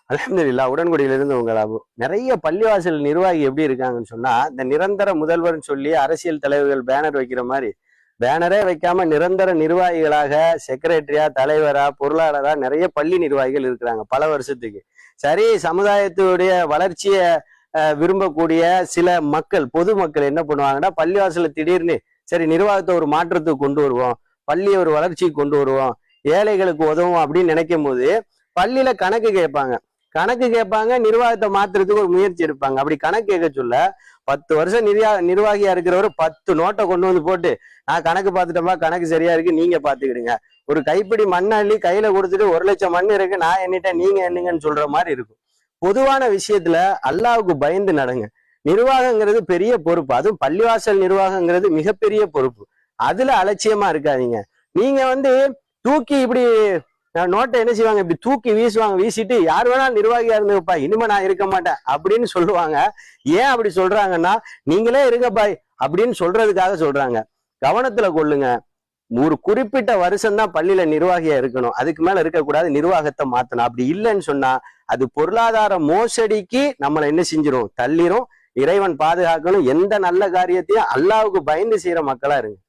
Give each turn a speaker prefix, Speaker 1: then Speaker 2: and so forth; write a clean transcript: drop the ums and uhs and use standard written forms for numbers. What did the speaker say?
Speaker 1: அல்ஹம்துலில்லாஹ். உடன்குடியிலிருந்து உங்கள் அபு. நிறைய பள்ளிவாசல் நிர்வாகி எப்படி இருக்காங்கன்னு சொன்னா, இந்த நிரந்தர முதல்வர்னு சொல்லி அரசியல் தலைவர்கள் பேனர் வைக்கிற மாதிரி பேனரே வைக்காம நிரந்தர நிர்வாகிகளாக செக்ரட்டரியா, தலைவரா, பொருளாளரா நிறைய பள்ளி நிர்வாகிகள் இருக்கிறாங்க பல வருஷத்துக்கு. சரி, சமுதாயத்துடைய வளர்ச்சியை விரும்பக்கூடிய சில மக்கள், பொதுமக்கள் என்ன பண்ணுவாங்கன்னா, பள்ளிவாசல திடீர்னு சரி நிர்வாகத்தை ஒரு மாற்றத்துக்கு கொண்டு வருவோம், பள்ளியை ஒரு வளர்ச்சிக்கு கொண்டு வருவோம், ஏழைகளுக்கு உதவும் அப்படின்னு நினைக்கும் போது பள்ளியில கணக்கு கேட்பாங்க, நிர்வாகத்தை மாத்துறதுக்கு ஒரு முயற்சி எடுப்பாங்க. அப்படி கணக்கு கேட்க சொல்ல 10 வருஷம் நிர்வாகியா இருக்கிறவர் 10 நோட்டை கொண்டு வந்து போட்டு, நான் கணக்கு பார்த்துட்டோமா, கணக்கு சரியா இருக்கு, நீங்க பாத்துக்கிடுங்க, ஒரு கைப்பிடி மண் அள்ளி கையில கொடுத்துட்டு 1 லட்சம் மண் இருக்கு, நான் எண்ணிட்டேன், நீங்க எண்ணுங்கன்னு சொல்ற மாதிரி இருக்கும். பொதுவான விஷயத்துல அல்லாஹ்வுக்கு பயந்து நடங்க. நிர்வாகங்கிறது பெரிய பொறுப்பு, அதுவும் பள்ளிவாசல் நிர்வாகங்கிறது மிகப்பெரிய பொறுப்பு. அதுல அலட்சியமா இருக்காதீங்க. நீங்க தூக்கி இப்படி நோட்டை என்ன செய்வாங்க, இப்படி தூக்கி வீசுவாங்க, வீசிட்டு யார் வேணாலும் நிர்வாகியா இருந்துப்பா, இனிமே நான் இருக்க மாட்டேன் அப்படின்னு சொல்லுவாங்க. ஏன் அப்படி சொல்றாங்கன்னா, நீங்களே இருங்க பாய் அப்படின்னு சொல்றதுக்காக சொல்றாங்க. கவனத்துல கொள்ளுங்க. ஒரு குறிப்பிட்ட வருஷம் தான் பள்ளியில நிர்வாகியா இருக்கணும், அதுக்கு மேல இருக்கக்கூடாது, நிர்வாகத்தை மாத்தணும். அப்படி இல்லைன்னு சொன்னா அது பொருளாதார மோசடிக்கு நம்மளை என்ன செஞ்சிரும், தள்ளிரும். இறைவன் பாதுகாக்கணும். எந்த நல்ல காரியத்தையும் அல்லாஹ்வுக்கு பயந்து செய்யற மக்களா இருங்க.